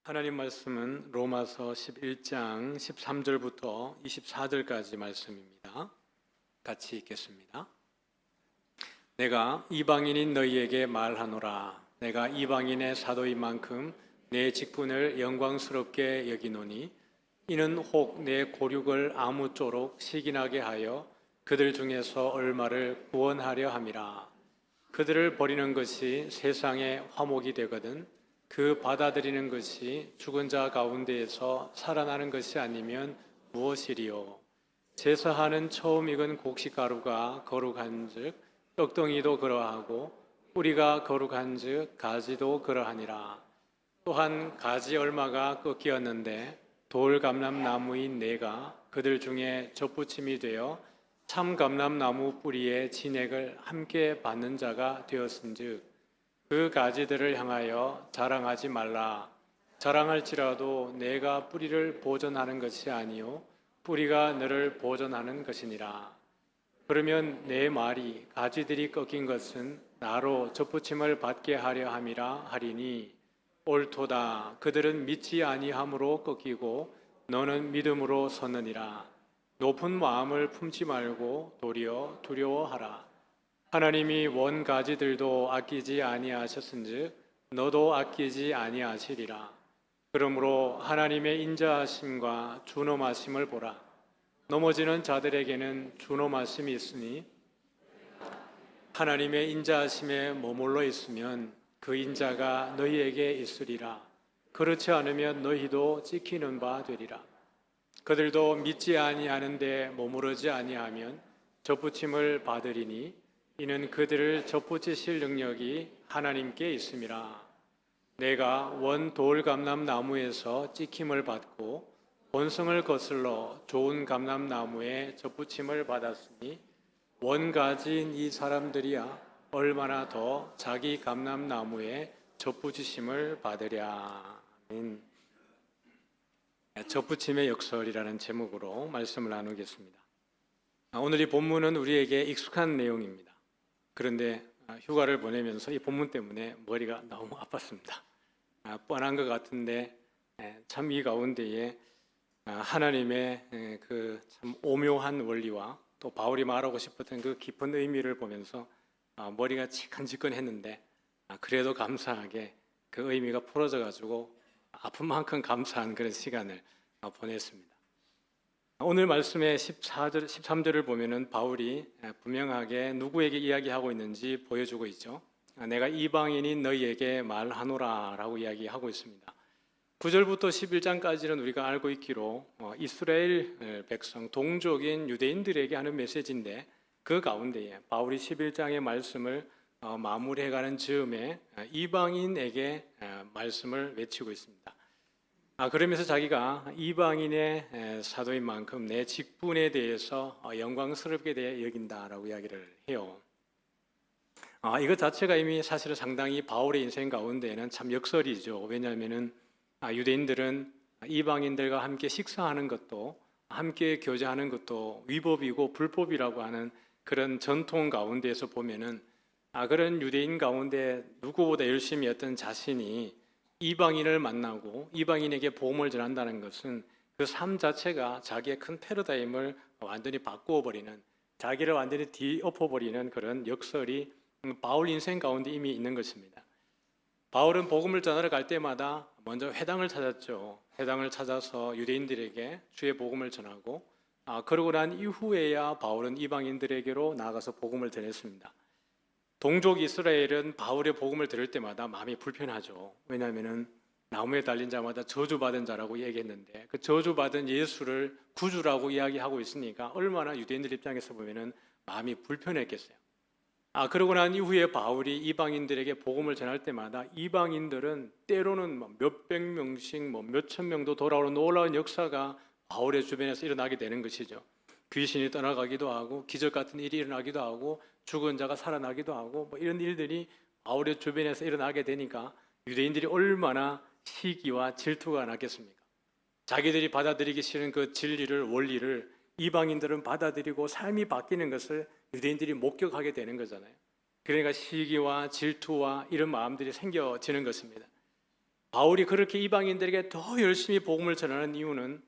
하나님 말씀은 로마서 11장 13절부터 24절까지 말씀입니다. 같이 읽겠습니다. 내가 이방인인 너희에게 말하노라. 내가 이방인의 사도인 만큼 내 직분을 영광스럽게 여기노니 이는 혹 내 고륙을 아무쪼록 시기나게 하여 그들 중에서 얼마를 구원하려 함이라. 그들을 버리는 것이 세상의 화목이 되거든 그 받아들이는 것이 죽은 자 가운데에서 살아나는 것이 아니면 무엇이리요? 제사하는 처음 익은 곡식가루가 거룩한즉 떡덩이도 그러하고 뿌리가 거룩한즉 가지도 그러하니라. 또한 가지 얼마가 꺾이었는데 돌 감람나무인 내가 그들 중에 젖붙임이 되어 참 감람나무 뿌리의 진액을 함께 받는 자가 되었은즉 그 가지들을 향하여 자랑하지 말라. 자랑할지라도 내가 뿌리를 보존하는 것이 아니요 뿌리가 너를 보존하는 것이니라. 그러면 내 말이 가지들이 꺾인 것은 나로 젖붙임을 받게 하려 함이라 하리니 옳도다. 그들은 믿지 아니함으로 꺾이고 너는 믿음으로 섰느니라. 높은 마음을 품지 말고 도리어 두려워하라. 하나님이 원 가지들도 아끼지 아니하셨은즉 너도 아끼지 아니하시리라. 그러므로 하나님의 인자하심과 준엄하심을 보라. 넘어지는 자들에게는 준엄하심이 있으니 하나님의 인자하심에 머물러 있으면 그 인자가 너희에게 있으리라. 그렇지 않으면 너희도 찍히는 바 되리라. 그들도 믿지 아니하는데 머무르지 아니하면 젖붙임을 받으리니 이는 그들을 젖붙이실 능력이 하나님께 있음이라. 내가 원 돌 감람나무에서 찍힘을 받고 본성을 거슬러 좋은 감람나무에 젖붙임을 받았으니 원 가지인 이 사람들이야 얼마나 더 자기 감람나무에 젖붙이심을 받으랴. 젖붙임의 역설이라는 제목으로 말씀을 나누겠습니다. 오늘 이 본문은 우리에게 익숙한 내용입니다. 그런데 휴가를 보내면서 이 본문 때문에 머리가 너무 아팠습니다. 뻔한 것 같은데 참 이 가운데에 하나님의 그 참 오묘한 원리와 또 바울이 말하고 싶었던 그 깊은 의미를 보면서 머리가 지끈지끈했는데 그래도 감사하게 그 의미가 풀어져 가지고 아픈 만큼 감사한 그런 시간을 보냈습니다. 오늘 말씀의 14절, 13절을 보면은 바울이 분명하게 누구에게 이야기하고 있는지 보여주고 있죠. 내가 이방인인 너희에게 말하노라 라고 이야기하고 있습니다. 9절부터 11장까지는 우리가 알고 있기로 이스라엘 백성, 동족인 유대인들에게 하는 메시지인데 그 가운데에 바울이 11장의 말씀을 마무리해가는 즈음에 이방인에게 말씀을 외치고 있습니다. 그러면서 자기가 이방인의 사도인 만큼 내 직분에 대해서 영광스럽게 대해 여긴다라고 이야기를 해요. 이것 자체가 이미 사실은 상당히 바울의 인생 가운데에는 참 역설이죠. 왜냐하면은 유대인들은 이방인들과 함께 식사하는 것도 함께 교제하는 것도 위법이고 불법이라고 하는 그런 전통 가운데에서 보면은 그런 유대인 가운데 누구보다 열심히 했던 자신이 이방인을 만나고 이방인에게 복음을 전한다는 것은 그 삶 자체가 자기의 큰 패러다임을 완전히 바꾸어 버리는, 자기를 완전히 뒤엎어버리는 그런 역설이 바울 인생 가운데 이미 있는 것입니다. 바울은 복음을 전하러 갈 때마다 먼저 회당을 찾았죠. 회당을 찾아서 유대인들에게 주의 복음을 전하고 그러고 난 이후에야 바울은 이방인들에게로 나아가서 복음을 전했습니다. 동족 이스라엘은 바울의 복음을 들을 때마다 마음이 불편하죠. 왜냐하면 나무에 달린 자마다 저주받은 자라고 얘기했는데 그 저주받은 예수를 구주라고 이야기하고 있으니까 얼마나 유대인들 입장에서 보면 마음이 불편했겠어요. 그러고 난 이후에 바울이 이방인들에게 복음을 전할 때마다 이방인들은 때로는 몇백 명씩 몇천 명도 돌아오는 놀라운 역사가 바울의 주변에서 일어나게 되는 것이죠. 귀신이 떠나가기도 하고 기적 같은 일이 일어나기도 하고 죽은 자가 살아나기도 하고 이런 일들이 바울의 주변에서 일어나게 되니까 유대인들이 얼마나 시기와 질투가 났겠습니까? 자기들이 받아들이기 싫은 그 진리를, 원리를 이방인들은 받아들이고 삶이 바뀌는 것을 유대인들이 목격하게 되는 거잖아요. 그러니까 시기와 질투와 이런 마음들이 생겨지는 것입니다. 바울이 그렇게 이방인들에게 더 열심히 복음을 전하는 이유는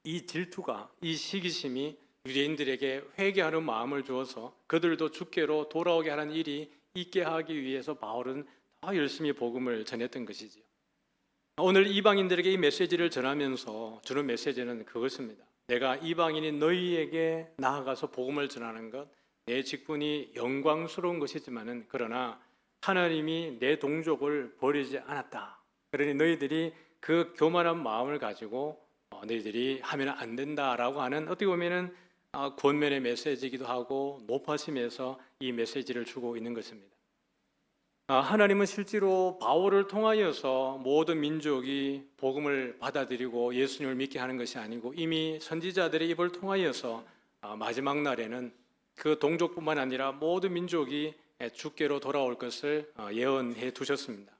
이 질투가, 이 시기심이 유대인들에게 회개하는 마음을 주어서 그들도 주께로 돌아오게 하는 일이 있게 하기 위해서 바울은 더 열심히 복음을 전했던 것이지요. 오늘 이방인들에게 이 메시지를 전하면서 주는 메시지는 그것입니다. 내가 이방인인 너희에게 나아가서 복음을 전하는 것, 내 직분이 영광스러운 것이지만은 그러나 하나님이 내 동족을 버리지 않았다. 그러니 너희들이 그 교만한 마음을 가지고 너희들이 하면 안 된다라고 하는 어떻게 보면은 권면의 메시지이기도 하고 높아심에서 이 메시지를 주고 있는 것입니다. 하나님은 실제로 바울을 통하여서 모든 민족이 복음을 받아들이고 예수님을 믿게 하는 것이 아니고 이미 선지자들의 입을 통하여서 마지막 날에는 그 동족뿐만 아니라 모든 민족이 주께로 돌아올 것을 예언해 두셨습니다.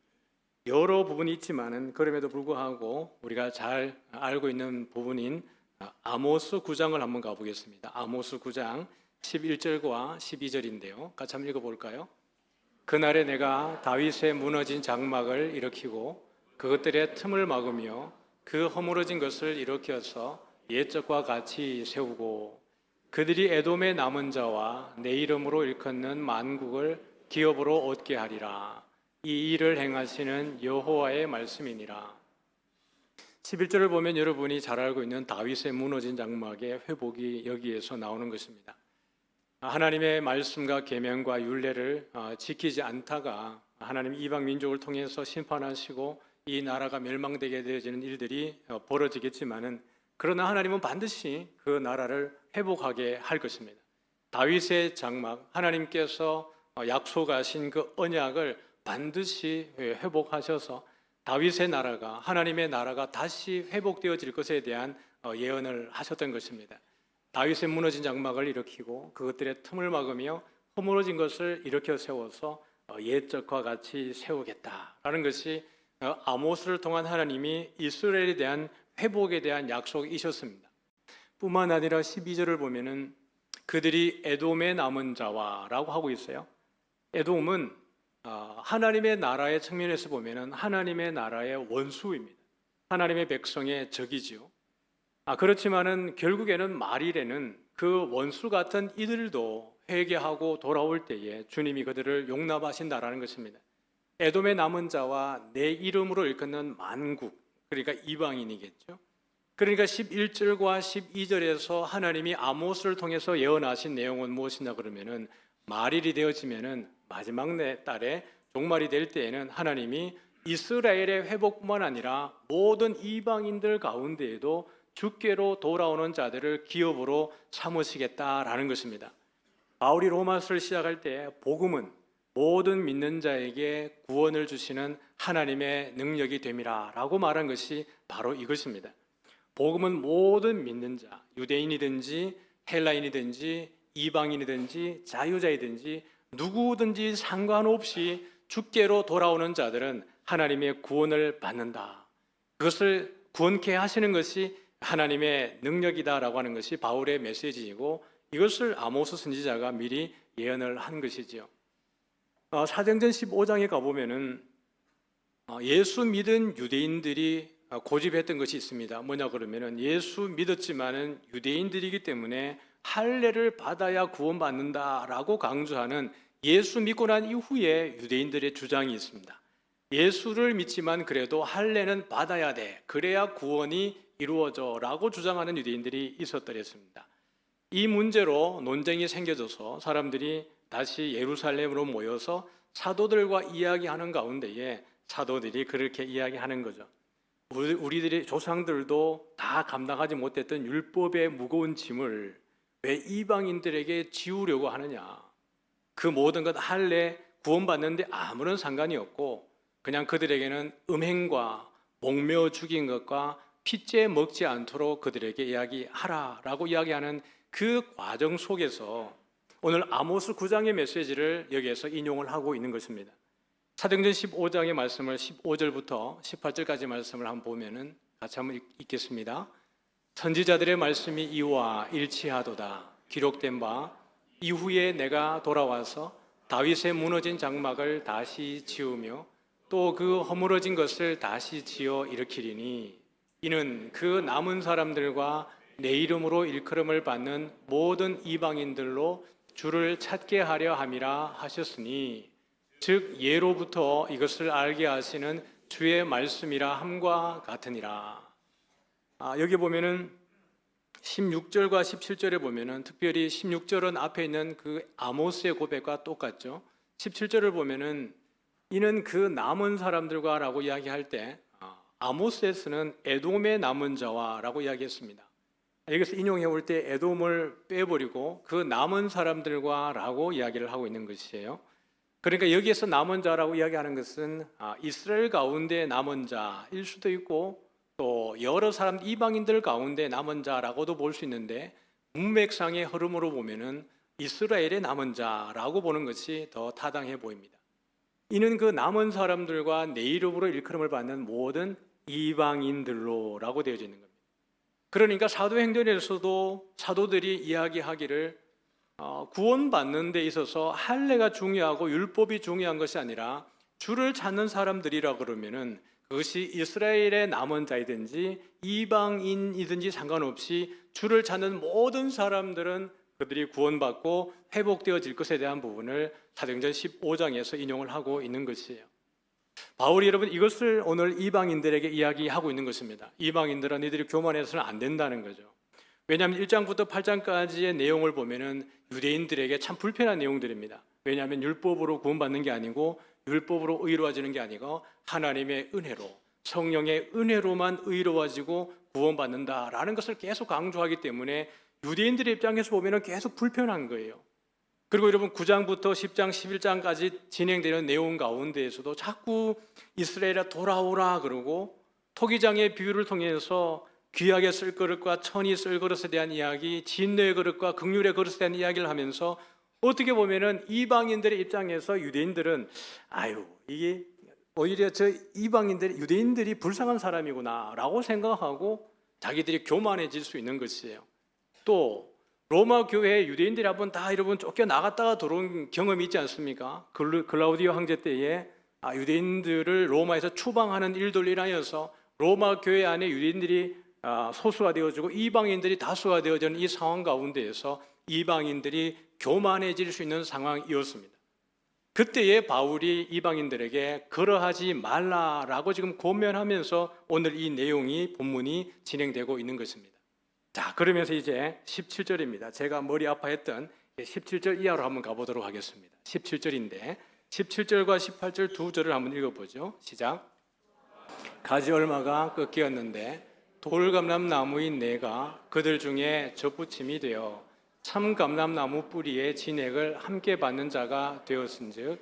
여러 부분이 있지만은 그럼에도 불구하고 우리가 잘 알고 있는 부분인 아모스 9장을 한번 가보겠습니다. 아모스 9장 11절과 12절인데요. 같이 한번 읽어볼까요? 그날에 내가 다윗의 무너진 장막을 일으키고 그것들의 틈을 막으며 그 허물어진 것을 일으켜서 옛적과 같이 세우고 그들이 에돔의 남은 자와 내 이름으로 일컫는 만국을 기업으로 얻게 하리라. 이 일을 행하시는 여호와의 말씀이니라. 11절을 보면 여러분이 잘 알고 있는 다윗의 무너진 장막의 회복이 여기에서 나오는 것입니다. 하나님의 말씀과 계명과 율례를 지키지 않다가 하나님 이방 민족을 통해서 심판하시고 이 나라가 멸망되게 되어지는 일들이 벌어지겠지만은 그러나 하나님은 반드시 그 나라를 회복하게 할 것입니다. 다윗의 장막, 하나님께서 약속하신 그 언약을 반드시 회복하셔서 다윗의 나라가, 하나님의 나라가 다시 회복되어질 것에 대한 예언을 하셨던 것입니다. 다윗의 무너진 장막을 일으키고 그것들의 틈을 막으며 허물어진 것을 일으켜 세워서 옛적과 같이 세우겠다라는 것이 아모스를 통한 하나님이 이스라엘에 대한 회복에 대한 약속이셨습니다. 뿐만 아니라 12절을 보면은 그들이 에돔의 남은 자와라고 하고 있어요. 에돔은 하나님의 나라의 측면에서 보면은 하나님의 나라의 원수입니다. 하나님의 백성의 적이지요. 그렇지만은 결국에는 말일에는 그 원수 같은 이들도 회개하고 돌아올 때에 주님이 그들을 용납하신다라는 것입니다. 에돔의 남은 자와 내 이름으로 일컫는 만국, 그러니까 이방인이겠죠. 그러니까 11절과 12절에서 하나님이 아모스를 통해서 예언하신 내용은 무엇이냐 그러면은 말일이 되어지면은 마지막 달에 종말이 될 때에는 하나님이 이스라엘의 회복뿐만 아니라 모든 이방인들 가운데에도 주께로 돌아오는 자들을 기업으로 삼으시겠다라는 것입니다. 바울이 로마서를 시작할 때 복음은 모든 믿는 자에게 구원을 주시는 하나님의 능력이 됨이라라고 말한 것이 바로 이것입니다. 복음은 모든 믿는 자, 유대인이든지 헬라인이든지 이방인이든지 자유자이든지 누구든지 상관없이 주께로 돌아오는 자들은 하나님의 구원을 받는다. 그것을 구원케 하시는 것이 하나님의 능력이다라고 하는 것이 바울의 메시지이고 이것을 아모스 선지자가 미리 예언을 한 것이지요. 사도행전 15장에 가보면은 예수 믿은 유대인들이 고집했던 것이 있습니다. 뭐냐 그러면은 예수 믿었지만은 유대인들이기 때문에 할례를 받아야 구원받는다라고 강조하는 예수 믿고 난 이후에 유대인들의 주장이 있습니다. 예수를 믿지만 그래도 할례는 받아야 돼. 그래야 구원이 이루어져라고 주장하는 유대인들이 있었더랬습니다. 이 문제로 논쟁이 생겨져서 사람들이 다시 예루살렘으로 모여서 사도들과 이야기하는 가운데에 사도들이 그렇게 이야기하는 거죠. 우리들의 조상들도 다 감당하지 못했던 율법의 무거운 짐을 왜 이방인들에게 지우려고 하느냐. 그 모든 것 할례 구원받는데 아무런 상관이 없고 그냥 그들에게는 음행과 목매어 죽인 것과 핏째 먹지 않도록 그들에게 이야기하라라고 이야기하는 그 과정 속에서 오늘 아모스 9장의 메시지를 여기에서 인용을 하고 있는 것입니다. 사도행전 15장의 말씀을 15절부터 18절까지 말씀을 한번 보면은 같이 한번 읽겠습니다. 선지자들의 말씀이 이와 일치하도다. 기록된 바 이후에 내가 돌아와서 다윗의 무너진 장막을 다시 지으며 또 그 허물어진 것을 다시 지어 일으키리니 이는 그 남은 사람들과 내 이름으로 일컬음을 받는 모든 이방인들로 주를 찾게 하려 함이라 하셨으니 즉 예로부터 이것을 알게 하시는 주의 말씀이라 함과 같으니라. 여기 보면은 16절과 17절에 보면은 특별히 16절은 앞에 있는 그 아모스의 고백과 똑같죠. 17절을 보면은 이는 그 남은 사람들과라고 이야기할 때 아모스에서는 에돔의 남은 자와라고 이야기했습니다. 여기서 인용해 올 때 에돔을 빼버리고 그 남은 사람들과라고 이야기를 하고 있는 것이에요. 그러니까 여기에서 남은 자라고 이야기하는 것은 이스라엘 가운데 남은 자일 수도 있고 또 여러 사람 이방인들 가운데 남은 자라고도 볼 수 있는데 문맥상의 흐름으로 보면은 이스라엘의 남은 자라고 보는 것이 더 타당해 보입니다. 이는 그 남은 사람들과 내 이름으로 일컬음을 받는 모든 이방인들로라고 되어져 있는 겁니다. 그러니까 사도행전에서도 사도들이 이야기하기를 구원받는 데 있어서 할례가 중요하고 율법이 중요한 것이 아니라 주를 찾는 사람들이라 그러면은 그것이 이스라엘의 남은 자이든지 이방인이든지 상관없이 주를 찾는 모든 사람들은 그들이 구원받고 회복되어질 것에 대한 부분을 사도행전 15장에서 인용을 하고 있는 것이에요. 바울이 여러분 이것을 오늘 이방인들에게 이야기하고 있는 것입니다. 이방인들은 너희들이 교만해서는 안 된다는 거죠. 왜냐하면 1장부터 8장까지의 내용을 보면은 유대인들에게 참 불편한 내용들입니다. 왜냐하면 율법으로 구원받는 게 아니고 율법으로 의로워지는 게 아니고 하나님의 은혜로 성령의 은혜로만 의로워지고 구원받는다라는 것을 계속 강조하기 때문에 유대인들의 입장에서 보면은 계속 불편한 거예요. 그리고 여러분 9장부터 10장, 11장까지 진행되는 내용 가운데에서도 자꾸 이스라엘아 돌아오라 그러고 토기장의 비유를 통해서 귀하게 쓸 그릇과 천이 쓸 그릇에 대한 이야기, 진노의 그릇과 긍휼의 그릇에 대한 이야기를 하면서 어떻게 보면은 이방인들의 입장에서 유대인들은 이게 오히려 저 이방인들이 유대인들이 불쌍한 사람이구나라고 생각하고 자기들이 교만해질 수 있는 것이에요. 또 로마 교회 유대인들이 한번 다 여러분 쫓겨 나갔다가 들어온 경험이 있지 않습니까? 글라우디오 황제 때에 유대인들을 로마에서 추방하는 일들로 인하여서 로마 교회 안에 유대인들이 소수가 되어지고 이방인들이 다수가 되어지는 이 상황 가운데에서 이방인들이 교만해질 수 있는 상황이었습니다. 그때에 바울이 이방인들에게 그러하지 말라라고 지금 권면하면서 오늘 이 내용이 본문이 진행되고 있는 것입니다. 자, 그러면서 이제 17절입니다. 제가 머리 아파했던 17절 이하로 한번 가보도록 하겠습니다. 17절인데 17절과 18절 두 절을 한번 읽어보죠. 시작. 가지 얼마가 꺾이었는데 돌감람나무인 내가 그들 중에 접붙임이 되어 참감람나무 뿌리의 진액을 함께 받는 자가 되었은즉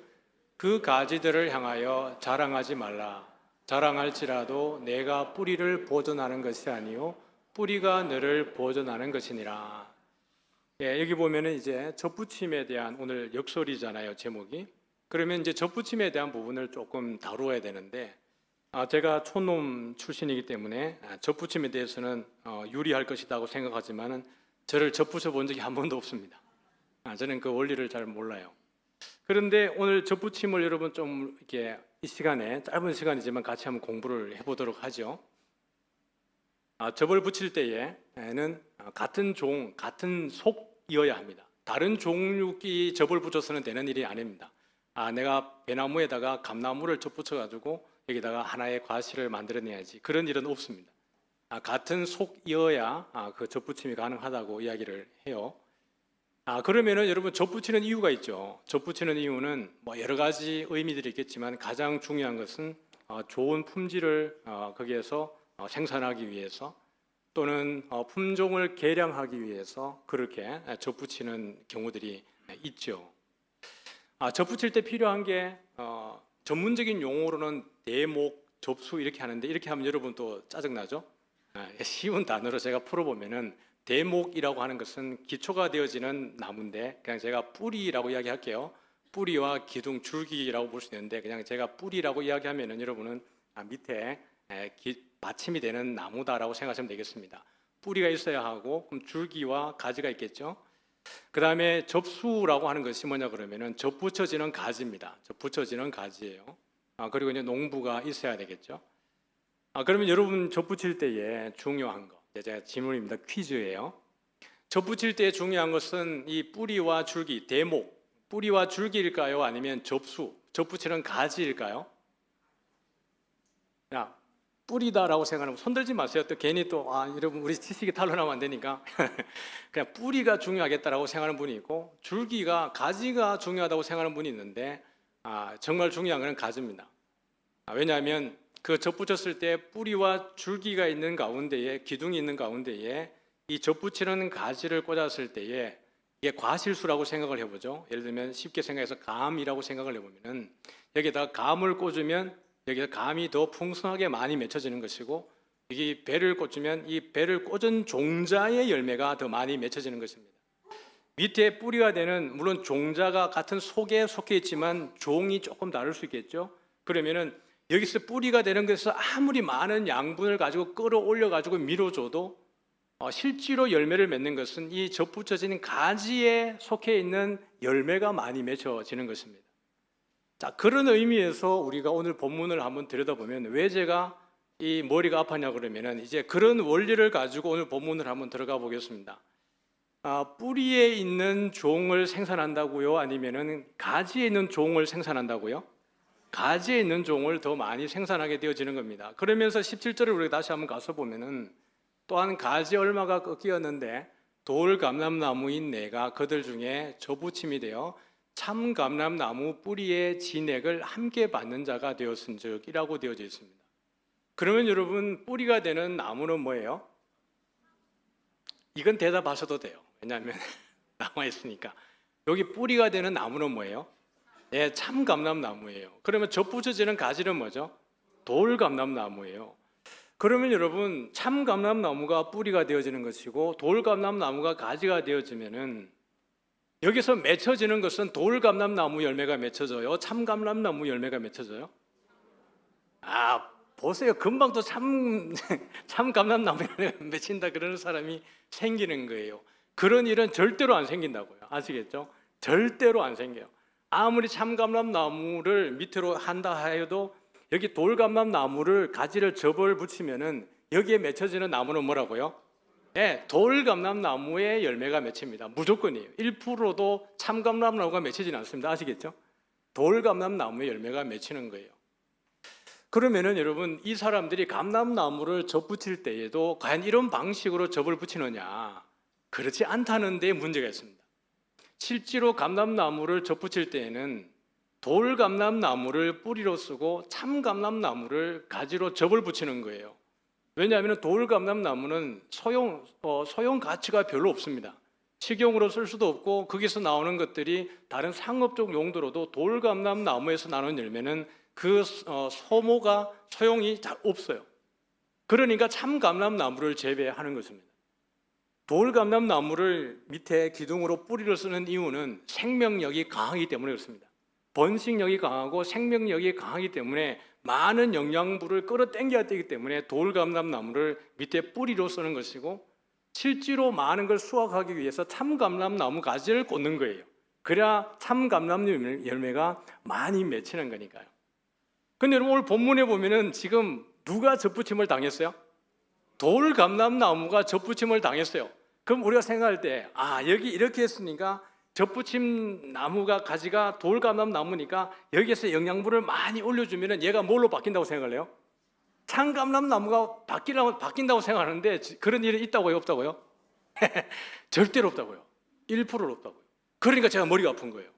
그 가지들을 향하여 자랑하지 말라. 자랑할지라도 내가 뿌리를 보존하는 것이 아니요 뿌리가 너를 보존하는 것이니라. 여기 보면은 이제 접붙임에 대한 오늘 역설이잖아요, 제목이. 그러면 이제 접붙임에 대한 부분을 조금 다루어야 되는데 제가 촌놈 출신이기 때문에 접붙임에 대해서는 유리할 것이라고 생각하지만은 저를 접붙여 본 적이 한 번도 없습니다. 저는 그 원리를 잘 몰라요. 그런데 오늘 접붙임을 여러분 좀 이렇게 이 시간에 짧은 시간이지만 같이 한번 공부를 해보도록 하죠. 접을 붙일 때에는 같은 종, 같은 속이어야 합니다. 다른 종류끼리 접을 붙여서는 되는 일이 아닙니다. 내가 배나무에다가 감나무를 접붙여가지고 여기다가 하나의 과실을 만들어내야지 그런 일은 없습니다. 같은 속이어야 그 접붙임이 가능하다고 이야기를 해요. 그러면은 여러분 접붙이는 이유가 있죠. 접붙이는 이유는 뭐 여러 가지 의미들이 있겠지만 가장 중요한 것은 좋은 품질을 거기에서 생산하기 위해서 또는 품종을 개량하기 위해서 그렇게 접붙이는 경우들이 있죠. 접붙일 때 필요한 게 전문적인 용어로는 대목, 접수 이렇게 하는데 이렇게 하면 여러분 또 짜증나죠? 쉬운 단어로 제가 풀어보면은 대목이라고 하는 것은 기초가 되어지는 나무인데 그냥 제가 뿌리라고 이야기할게요. 뿌리와 기둥, 줄기라고 볼 수 있는데 그냥 제가 뿌리라고 이야기하면은 여러분은 밑에 받침이 되는 나무다라고 생각하시면 되겠습니다. 뿌리가 있어야 하고 그럼 줄기와 가지가 있겠죠. 그 다음에 접수라고 하는 것이 뭐냐 그러면은 접붙여지는 가지입니다. 접붙여지는 가지예요. 그리고 이제 농부가 있어야 되겠죠. 그러면 여러분 젖붙일 때에 중요한 거, 제가 질문입니다. 퀴즈예요. 젖붙일 때 중요한 것은 이 뿌리와 줄기, 대목, 뿌리와 줄기일까요? 아니면 접수, 젖붙이는 가지일까요? 야, 뿌리다라고 생각하면 손들지 마세요. 또 괜히 또 여러분 우리 지식이 탄로나면 안 되니까 그냥 뿌리가 중요하겠다라고 생각하는 분이 있고 줄기가 가지가 중요하다고 생각하는 분이 있는데 정말 중요한 것은 가지입니다. 왜냐하면 그 젖붙였을 때 뿌리와 줄기가 있는 가운데에 기둥이 있는 가운데에 이 젖붙이는 가지를 꽂았을 때에 이게 과실수라고 생각을 해보죠. 예를 들면 쉽게 생각해서 감이라고 생각을 해보면은 여기다가 감을 꽂으면 여기서 감이 더 풍성하게 많이 맺혀지는 것이고 이게 배를 꽂으면 이 배를 꽂은 종자의 열매가 더 많이 맺혀지는 것입니다. 밑에 뿌리가 되는 물론 종자가 같은 속에 속해 있지만 종이 조금 다를 수 있겠죠. 그러면은 여기서 뿌리가 되는 것에서 아무리 많은 양분을 가지고 끌어올려 가지고 밀어줘도 실제로 열매를 맺는 것은 이 젖붙여진 가지에 속해 있는 열매가 많이 맺혀지는 것입니다. 자, 그런 의미에서 우리가 오늘 본문을 한번 들여다보면 왜 제가 이 머리가 아팠냐 그러면은 이제 그런 원리를 가지고 오늘 본문을 한번 들어가 보겠습니다. 뿌리에 있는 종을 생산한다고요? 아니면은 가지에 있는 종을 생산한다고요? 가지에 있는 종을 더 많이 생산하게 되어지는 겁니다. 그러면서 17절을 우리가 다시 한번 가서 보면은 또한 가지 얼마가 꺾이었는데 돌 감람나무인 내가 그들 중에 젖붙임이 되어 참 감람나무 뿌리의 진액을 함께 받는 자가 되었은즉이라고 되어져 있습니다. 그러면 여러분 뿌리가 되는 나무는 뭐예요? 이건 대답하셔도 돼요. 왜냐하면 나와 있으니까. 여기 뿌리가 되는 나무는 뭐예요? 네, 참 감람나무예요. 그러면 젖붙여지는 가지는 뭐죠? 돌 감람나무예요. 그러면 여러분 참 감람나무가 뿌리가 되어지는 것이고 돌 감람나무가 가지가 되어지면은 여기서 맺혀지는 것은 돌 감람나무 열매가 맺혀져요? 참 감람나무 열매가 맺혀져요? 보세요. 금방 또 참 감람나무 열매가 맺힌다 그러는 사람이 생기는 거예요. 그런 일은 절대로 안 생긴다고요. 아시겠죠? 절대로 안 생겨요. 아무리 참 감람나무를 밑으로 한다 하여도 여기 돌 감람나무를 가지를 접을 붙이면은 여기에 맺혀지는 나무는 뭐라고요? 네, 돌 감람나무의 열매가 맺힙니다. 무조건이에요. 1%도 참 감람나무가 맺히지는 않습니다. 아시겠죠? 돌 감람나무의 열매가 맺히는 거예요. 그러면은 여러분 이 사람들이 감람나무를 접붙일 때에도 과연 이런 방식으로 접을 붙이느냐? 그렇지 않다는 데 문제가 있습니다. 실제로 감람나무를 접붙일 때에는 돌 감람나무를 뿌리로 쓰고 참 감람나무를 가지로 접을 붙이는 거예요. 왜냐하면 돌 감람나무는 소용 가치가 별로 없습니다. 식용으로 쓸 수도 없고 거기서 나오는 것들이 다른 상업적 용도로도 돌 감람나무에서 나오는 열매는 그 소모가 소용이 잘 없어요. 그러니까 참 감람나무를 재배하는 것입니다. 돌 감람나무를 밑에 기둥으로 뿌리를 쓰는 이유는 생명력이 강하기 때문에 그렇습니다. 번식력이 강하고 생명력이 강하기 때문에 많은 영양분을 끌어당겨야 되기 때문에 돌 감람나무를 밑에 뿌리로 쓰는 것이고 실제로 많은 걸 수확하기 위해서 참 감람나무 가지를 꽂는 거예요. 그래야 참 감람나무 열매가 많이 맺히는 거니까요. 근데 여러분 오늘 본문에 보면은 지금 누가 젖붙임을 당했어요? 돌 감람나무가 젖붙임을 당했어요. 그럼 우리가 생각할 때 여기 이렇게 했으니까 젖붙임 나무가 가지가 돌 감람나무니까 여기에서 영양분을 많이 올려주면 얘가 뭘로 바뀐다고 생각을 해요? 참 감람나무가 바뀐다고 생각하는데 그런 일이 있다고요? 없다고요? 절대로 없다고요. 1%로 없다고요. 그러니까 제가 머리가 아픈 거예요.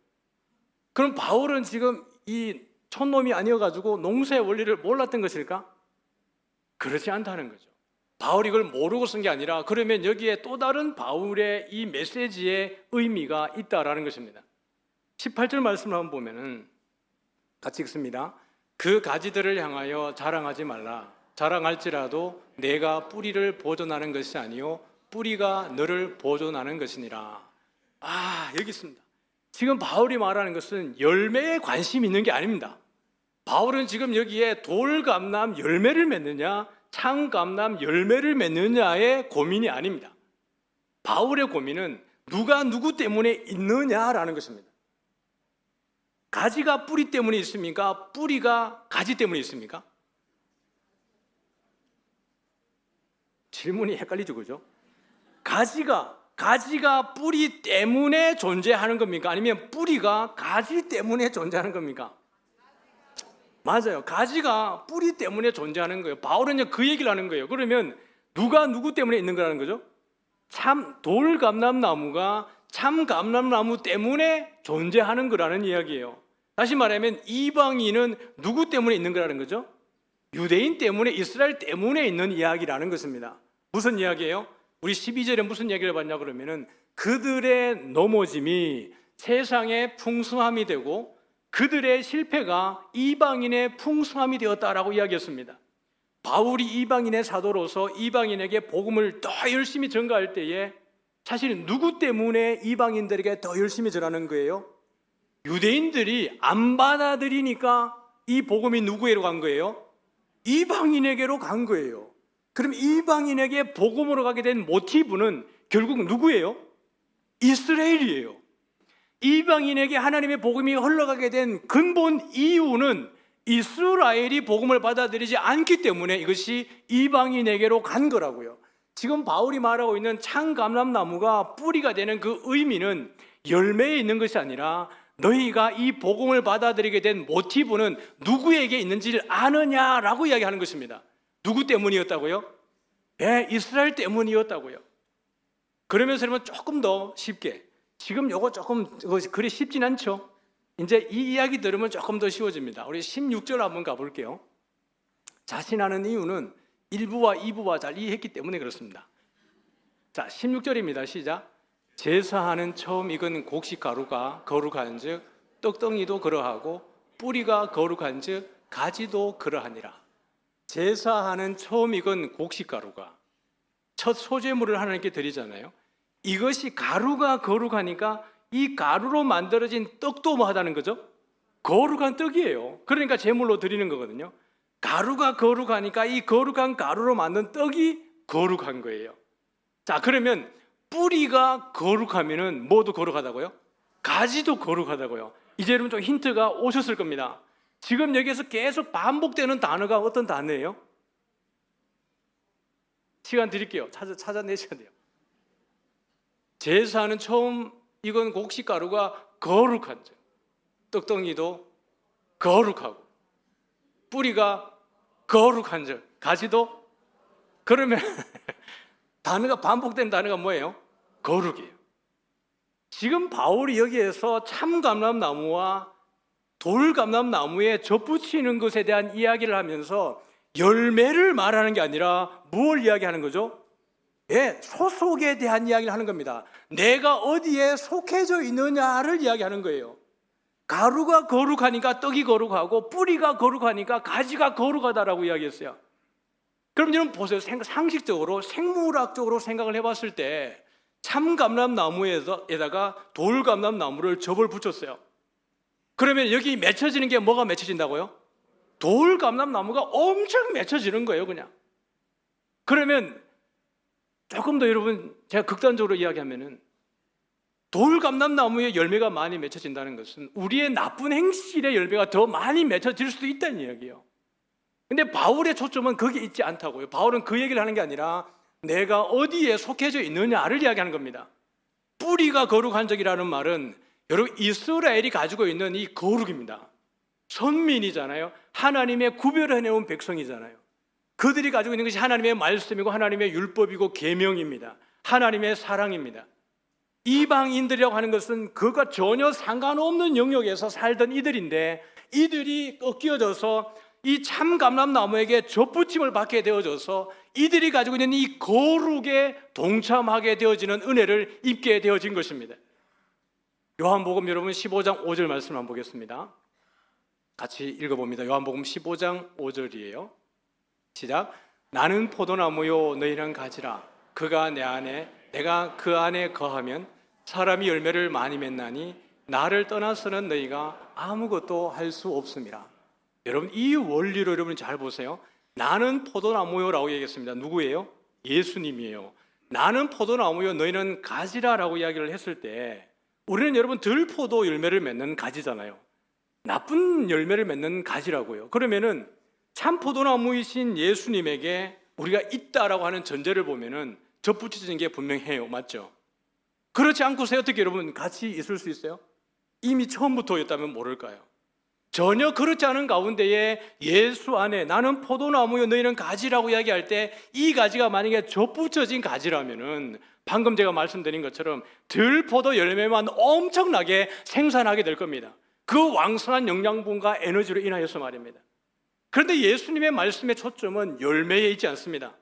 그럼 바울은 지금 이 촌놈이 아니어가지고 농사의 원리를 몰랐던 것일까? 그렇지 않다는 거죠. 바울이 이걸 모르고 쓴 게 아니라 그러면 여기에 또 다른 바울의 이 메시지의 의미가 있다라는 것입니다. 18절 말씀을 한번 보면은 같이 읽습니다. 그 가지들을 향하여 자랑하지 말라. 자랑할지라도 내가 뿌리를 보존하는 것이 아니요 뿌리가 너를 보존하는 것이니라. 여기 있습니다. 지금 바울이 말하는 것은 열매에 관심이 있는 게 아닙니다. 바울은 지금 여기에 돌감람 열매를 맺느냐 참감람 열매를 맺느냐의 고민이 아닙니다. 바울의 고민은 누가 누구 때문에 있느냐라는 것입니다. 가지가 뿌리 때문에 있습니까? 뿌리가 가지 때문에 있습니까? 질문이 헷갈리죠, 그죠? 가지가 뿌리 때문에 존재하는 겁니까? 아니면 뿌리가 가지 때문에 존재하는 겁니까? 맞아요. 가지가 뿌리 때문에 존재하는 거예요. 바울은 그 얘기를 하는 거예요. 그러면 누가 누구 때문에 있는 거라는 거죠? 돌감람나무가 참감람나무 때문에 존재하는 거라는 이야기예요. 다시 말하면 이방인은 누구 때문에 있는 거라는 거죠? 유대인 때문에, 이스라엘 때문에 있는 이야기라는 것입니다. 무슨 이야기예요? 우리 12절에 무슨 이야기를 봤냐 그러면은 그들의 넘어짐이 세상의 풍성함이 되고 그들의 실패가 이방인의 풍성함이 되었다라고 이야기했습니다. 바울이 이방인의 사도로서 이방인에게 복음을 더 열심히 전가할 때에 사실 누구 때문에 이방인들에게 더 열심히 전하는 거예요? 유대인들이 안 받아들이니까 이 복음이 누구에게로 간 거예요? 이방인에게로 간 거예요. 그럼 이방인에게 복음으로 가게 된 모티브는 결국 누구예요? 이스라엘이에요. 이방인에게 하나님의 복음이 흘러가게 된 근본 이유는 이스라엘이 복음을 받아들이지 않기 때문에 이것이 이방인에게로 간 거라고요. 지금 바울이 말하고 있는 참감람나무가 뿌리가 되는 그 의미는 열매에 있는 것이 아니라 너희가 이 복음을 받아들이게 된 모티브는 누구에게 있는지를 아느냐라고 이야기하는 것입니다. 누구 때문이었다고요? 네, 이스라엘 때문이었다고요. 그러면서 여러분 조금 더 쉽게, 지금 요거 조금 그리 쉽진 않죠? 이제 이 이야기 들으면 조금 더 쉬워집니다. 우리 16절 한번 가볼게요. 자신하는 이유는 1부와 2부와 잘 이해했기 때문에 그렇습니다. 자, 16절입니다. 시작. 제사하는 처음 익은 곡식 가루가 거룩한 즉 떡덩이도 그러하고 뿌리가 거룩한 즉 가지도 그러하니라. 제사하는 처음 익은 곡식 가루가 첫 소제물을 하나님께 드리잖아요. 이것이 가루가 거룩하니까 이 가루로 만들어진 떡도 뭐 하다는 거죠? 거룩한 떡이에요. 그러니까 제물로 드리는 거거든요. 가루가 거룩하니까 이 거룩한 가루로 만든 떡이 거룩한 거예요. 자, 그러면 뿌리가 거룩하면은 뭐도 거룩하다고요? 가지도 거룩하다고요. 이제 여러분 좀 힌트가 오셨을 겁니다. 지금 여기에서 계속 반복되는 단어가 어떤 단어예요? 시간 드릴게요. 찾아내셔야 돼요. 제사는 처음 익은 곡식 가루가 거룩한 즉 떡덩이도 거룩하고 뿌리가 거룩한 즉 가지도. 그러면 단어가 반복된 단어가 뭐예요? 거룩이에요. 지금 바울이 여기에서 참감람나무와 돌감람나무에 접붙이는 것에 대한 이야기를 하면서 열매를 말하는 게 아니라 무엇을 이야기하는 거죠? 예, 소속에 대한 이야기를 하는 겁니다. 내가 어디에 속해져 있느냐를 이야기하는 거예요. 가루가 거룩하니까 떡이 거룩하고 뿌리가 거룩하니까 가지가 거룩하다라고 이야기했어요. 그럼 여러분 보세요. 상식적으로 생물학적으로 생각을 해봤을 때 참감람나무에다가 돌감람나무를 접을 붙였어요. 그러면 여기 맺혀지는 게 뭐가 맺혀진다고요? 돌감람나무가 엄청 맺혀지는 거예요, 그냥. 그러면 조금 더 여러분 제가 극단적으로 이야기하면은 돌감람나무의 열매가 많이 맺혀진다는 것은 우리의 나쁜 행실의 열매가 더 많이 맺혀질 수도 있다는 이야기예요. 근데 바울의 초점은 거기에 있지 않다고요. 바울은 그 얘기를 하는 게 아니라 내가 어디에 속해져 있느냐를 이야기하는 겁니다. 뿌리가 거룩한 적이라는 말은 여러분 이스라엘이 가지고 있는 이 거룩입니다. 선민이잖아요. 하나님의 구별해내온 백성이잖아요. 그들이 가지고 있는 것이 하나님의 말씀이고 하나님의 율법이고 계명입니다. 하나님의 사랑입니다. 이방인들이라고 하는 것은 그것과 전혀 상관없는 영역에서 살던 이들인데 이들이 꺾여져서 이 참감람나무에게 접붙임을 받게 되어져서 이들이 가지고 있는 이 거룩에 동참하게 되어지는 은혜를 입게 되어진 것입니다. 요한복음 여러분 15장 5절 말씀을 한번 보겠습니다. 같이 읽어봅니다. 요한복음 15장 5절이에요. 시작. 나는 포도나무요 너희는 가지라. 그가 내 안에 내가 그 안에 거하면 사람이 열매를 많이 맺나니 나를 떠나서는 너희가 아무것도 할 수 없습니다. 여러분 이 원리로 여러분 잘 보세요. 나는 포도나무요라고 얘기했습니다. 누구예요? 예수님이에요. 나는 포도나무요 너희는 가지라라고 이야기를 했을 때 우리는 여러분 들포도 열매를 맺는 가지잖아요. 나쁜 열매를 맺는 가지라고요. 그러면은 참 포도나무이신 예수님에게 우리가 있다라고 하는 전제를 보면은 접붙여진 게 분명해요. 맞죠? 그렇지 않고서 어떻게 여러분 같이 있을 수 있어요? 이미 처음부터였다면 모를까요? 전혀 그렇지 않은 가운데에 예수 안에 나는 포도나무요 너희는 가지라고 이야기할 때 이 가지가 만약에 접붙여진 가지라면은 방금 제가 말씀드린 것처럼 들포도 열매만 엄청나게 생산하게 될 겁니다. 그 왕성한 영양분과 에너지로 인하여서 말입니다. 그런데 예수님의 말씀의 초점은 열매에 있지 않습니다.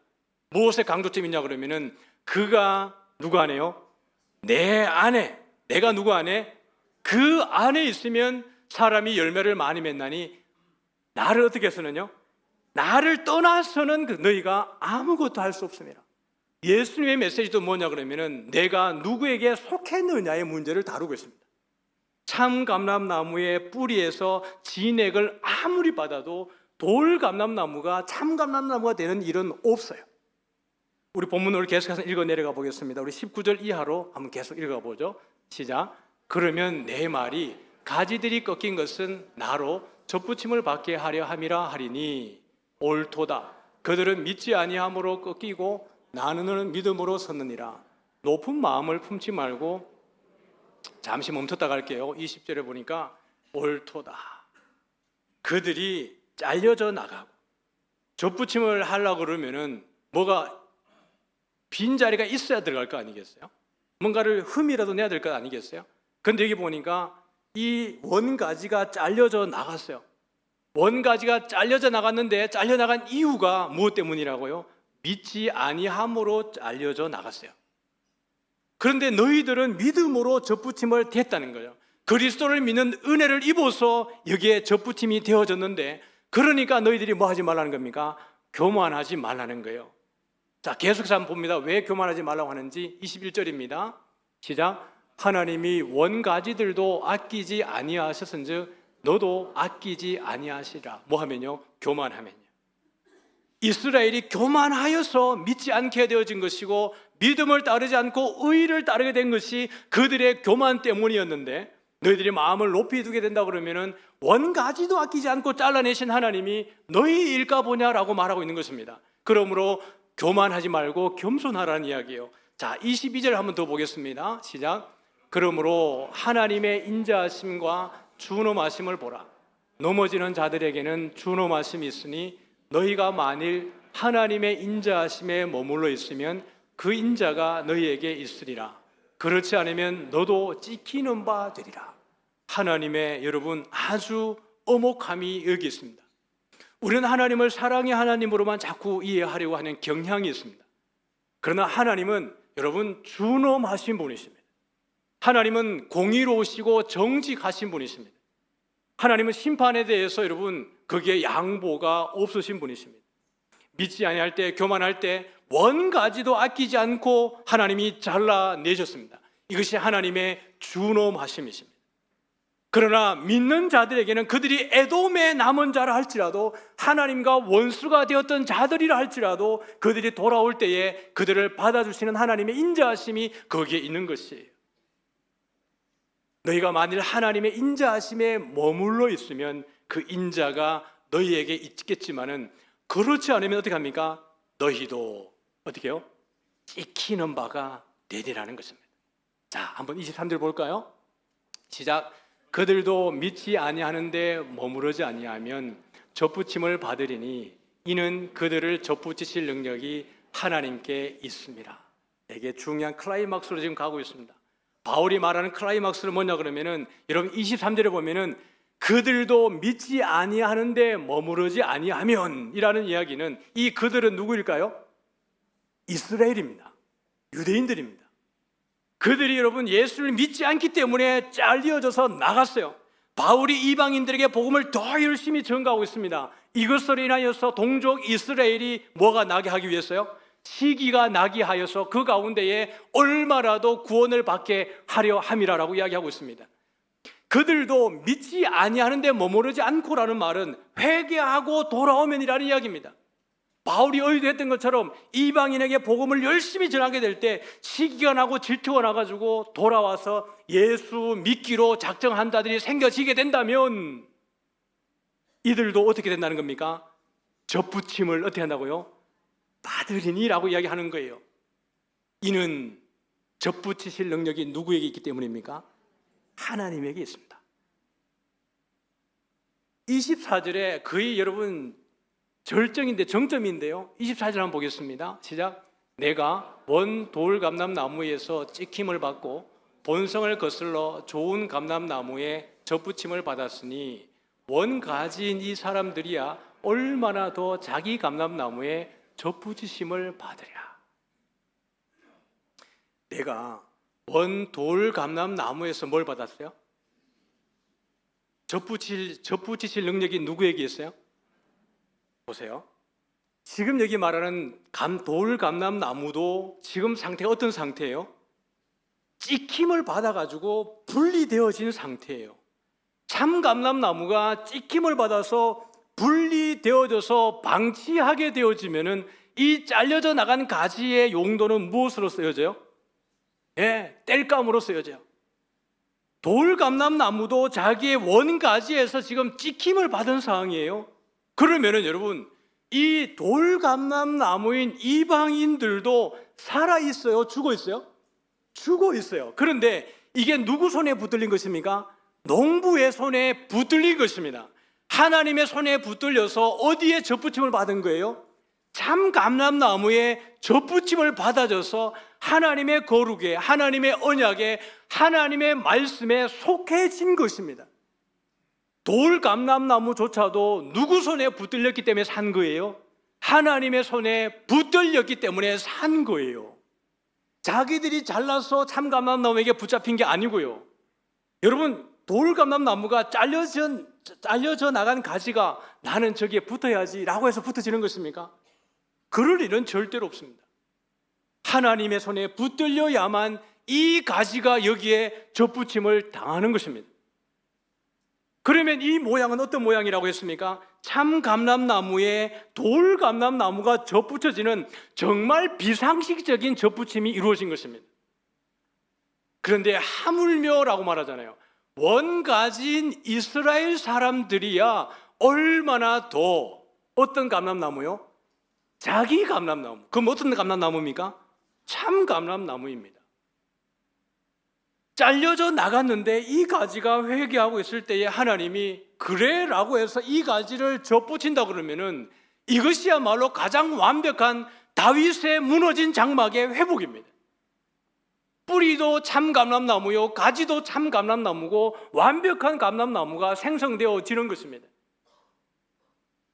무엇에 강조점이 있냐 그러면은 그가 누구 안에요? 내 안에. 내가 누구 안에? 그 안에 있으면 사람이 열매를 많이 맺나니 나를 어떻게 해서는요? 나를 떠나서는 너희가 아무것도 할 수 없습니다. 예수님의 메시지도 뭐냐 그러면은 내가 누구에게 속했느냐의 문제를 다루고 있습니다. 참 감람나무의 뿌리에서 진액을 아무리 받아도 돌 감람나무가 참 감람나무가 되는 일은 없어요. 우리 본문을 계속해서 읽어 내려가 보겠습니다. 우리 19절 이하로 한번 계속 읽어 보죠. 시작. 그러면 내 말이 가지들이 꺾인 것은 나로 접붙임을 받게 하려 함이라 하리니 옳도다. 그들은 믿지 아니함으로 꺾이고 나는 믿음으로 섰느니라. 높은 마음을 품지 말고 잠시 멈췄다 갈게요. 20절에 보니까 옳도다. 그들이 잘려져 나가고 접붙임을 하려고 그러면은 뭐가 빈자리가 있어야 들어갈 거 아니겠어요? 뭔가를 흠이라도 내야 될 거 아니겠어요? 근데 여기 보니까 이 원가지가 잘려져 나갔어요. 원가지가 잘려져 나갔는데 잘려나간 이유가 무엇 때문이라고요? 믿지 아니함으로 잘려져 나갔어요. 그런데 너희들은 믿음으로 접붙임을 됐다는 거예요. 그리스도를 믿는 은혜를 입어서 여기에 접붙임이 되어졌는데 그러니까 너희들이 뭐 하지 말라는 겁니까? 교만하지 말라는 거예요. 자, 계속해서 한번 봅니다. 왜 교만하지 말라고 하는지 21절입니다. 시작. 하나님이 원가지들도 아끼지 아니하셨은즉 너도 아끼지 아니하시라. 뭐 하면요? 교만하면요. 이스라엘이 교만하여서 믿지 않게 되어진 것이고 믿음을 따르지 않고 의를 따르게 된 것이 그들의 교만 때문이었는데 너희들이 마음을 높이 두게 된다 그러면은 원가지도 아끼지 않고 잘라내신 하나님이 너희 일까 보냐라고 말하고 있는 것입니다. 그러므로 교만하지 말고 겸손하라는 이야기예요. 자, 22절 한번 더 보겠습니다. 시작. 그러므로 하나님의 인자하심과 준엄하심을 보라. 넘어지는 자들에게는 준엄하심이 있으니 너희가 만일 하나님의 인자하심에 머물러 있으면 그 인자가 너희에게 있으리라. 그렇지 않으면 너도 찍히는 바 되리라. 하나님의 여러분 아주 엄혹함이 여기 있습니다. 우리는 하나님을 사랑의 하나님으로만 자꾸 이해하려고 하는 경향이 있습니다. 그러나 하나님은 여러분 준엄하신 분이십니다. 하나님은 공의로우시고 정직하신 분이십니다. 하나님은 심판에 대해서 여러분 거기에 양보가 없으신 분이십니다. 믿지 아니할 때, 교만할 때 원가지도 아끼지 않고 하나님이 잘라내셨습니다. 이것이 하나님의 준엄하심이십니다. 그러나 믿는 자들에게는 그들이 에돔의 남은 자라 할지라도 하나님과 원수가 되었던 자들이라 할지라도 그들이 돌아올 때에 그들을 받아주시는 하나님의 인자하심이 거기에 있는 것이에요. 너희가 만일 하나님의 인자하심에 머물러 있으면 그 인자가 너희에게 있겠지만은 그렇지 않으면 어떻게 합니까? 너희도 어떻게 해요? 찍히는 바가 되리라는 것입니다. 자, 한번 23절 볼까요? 시작. 그들도 믿지 아니하는데 머무르지 아니하면 접붙임을 받으리니 이는 그들을 접붙이실 능력이 하나님께 있습니다. 되게 중요한 클라이막스로 지금 가고 있습니다. 바울이 말하는 클라이막스는 뭐냐 그러면은 여러분 23절에 보면은 그들도 믿지 아니하는데 머무르지 아니하면 이라는 이야기는 이 그들은 누구일까요? 이스라엘입니다. 유대인들입니다. 그들이 여러분 예수를 믿지 않기 때문에 잘려져서 나갔어요. 바울이 이방인들에게 복음을 더 열심히 전가하고 있습니다. 이것으로 인하여서 동족 이스라엘이 뭐가 나게 하기 위해서요? 시기가 나게 하여서 그 가운데에 얼마라도 구원을 받게 하려 함이라라고 이야기하고 있습니다. 그들도 믿지 아니하는데 머무르지 않고라는 말은 회개하고 돌아오면이라는 이야기입니다. 바울이 의도했던 것처럼 이방인에게 복음을 열심히 전하게 될 때 시기가 나고 질투가 나가지고 돌아와서 예수 믿기로 작정한 자들이 생겨지게 된다면 이들도 어떻게 된다는 겁니까? 접붙임을 어떻게 한다고요? 받으리니라고 이야기하는 거예요. 이는 접붙이실 능력이 누구에게 있기 때문입니까? 하나님에게 있습니다. 24절에 거의 여러분 절정인데 정점인데요. 24절 한번 보겠습니다. 시작. 내가 원 돌 감람나무에서 찍힘을 받고 본성을 거슬러 좋은 감람나무에 접붙임을 받았으니 원 가지인 이 사람들이야 얼마나 더 자기 감람나무에 접붙이심을 받으랴. 내가 원 돌 감람나무에서 뭘 받았어요? 접붙이실 능력이 누구에게 있어요? 보세요. 지금 여기 말하는 돌 감람나무도 지금 상태가 어떤 상태예요? 찍힘을 받아가지고 분리되어진 상태예요. 참 감람나무가 찍힘을 받아서 분리되어져서 방치하게 되어지면은 이 잘려져 나간 가지의 용도는 무엇으로 쓰여져요? 땔감으로 쓰여져요. 돌 감람나무도 자기의 원가지에서 지금 찍힘을 받은 상황이에요. 그러면은 여러분, 이 돌 감람나무인 이방인들도 살아 있어요? 죽어 있어요? 죽어 있어요. 그런데 이게 누구 손에 붙들린 것입니까? 농부의 손에 붙들린 것입니다. 하나님의 손에 붙들려서 어디에 접붙임을 받은 거예요? 참 감람나무에 접붙임을 받아줘서 하나님의 거룩에, 하나님의 언약에, 하나님의 말씀에 속해진 것입니다. 돌 감람나무조차도 누구 손에 붙들렸기 때문에 산 거예요? 하나님의 손에 붙들렸기 때문에 산 거예요. 자기들이 잘라서 참 감람나무에게 붙잡힌 게 아니고요. 여러분, 돌 감람나무가 잘려져 나간 가지가 나는 저기에 붙어야지 라고 해서 붙어지는 것입니까? 그럴 일은 절대로 없습니다. 하나님의 손에 붙들려야만 이 가지가 여기에 접붙임을 당하는 것입니다. 그러면 이 모양은 어떤 모양이라고 했습니까? 참 감람나무에 돌 감람나무가 접붙여지는 정말 비상식적인 접붙임이 이루어진 것입니다. 그런데 하물며라고 말하잖아요. 원가지인 이스라엘 사람들이야 얼마나 더 어떤 감람나무요? 자기 감람나무. 그럼 어떤 감람나무입니까? 참 감람나무입니다. 잘려져 나갔는데 이 가지가 회개하고 있을 때에 하나님이 그래 라고 해서 이 가지를 접붙인다 그러면은 이것이야말로 가장 완벽한 다윗의 무너진 장막의 회복입니다. 뿌리도 참 감람나무요, 가지도 참 감람나무고 완벽한 감람나무가 생성되어지는 것입니다.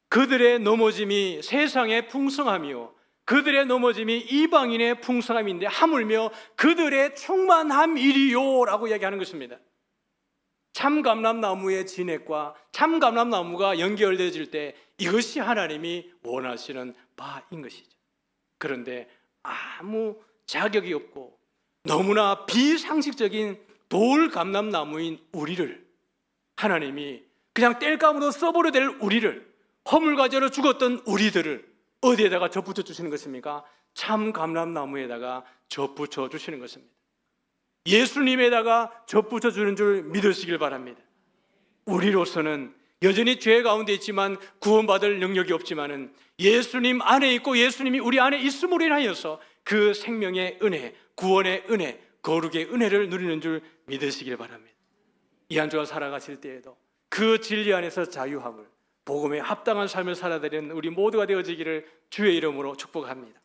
그들의 넘어짐이 세상의 풍성함이요, 그들의 넘어짐이 이방인의 풍성함인데 하물며 그들의 충만함이리요 라고 이야기하는 것입니다. 참 감람나무의 진액과 참 감람나무가 연결되어질 때 이것이 하나님이 원하시는 바인 것이죠. 그런데 아무 자격이 없고 너무나 비상식적인 돌 감람나무인 우리를 하나님이 그냥 땔감으로 써버려 될 우리를, 허물과제로 죽었던 우리들을 어디에다가 접붙여 주시는 것입니까? 참 감람나무에다가 접붙여 주시는 것입니다. 예수님에다가 접붙여 주는 줄 믿으시길 바랍니다. 우리로서는 여전히 죄 가운데 있지만 구원받을 능력이 없지만은 예수님 안에 있고 예수님이 우리 안에 있음으로 인하여서 그 생명의 은혜, 구원의 은혜, 거룩의 은혜를 누리는 줄 믿으시길 바랍니다. 이 한 주간 살아가실 때에도 그 진리 안에서 자유함을, 복음에 합당한 삶을 살아내는 우리 모두가 되어지기를 주의 이름으로 축복합니다.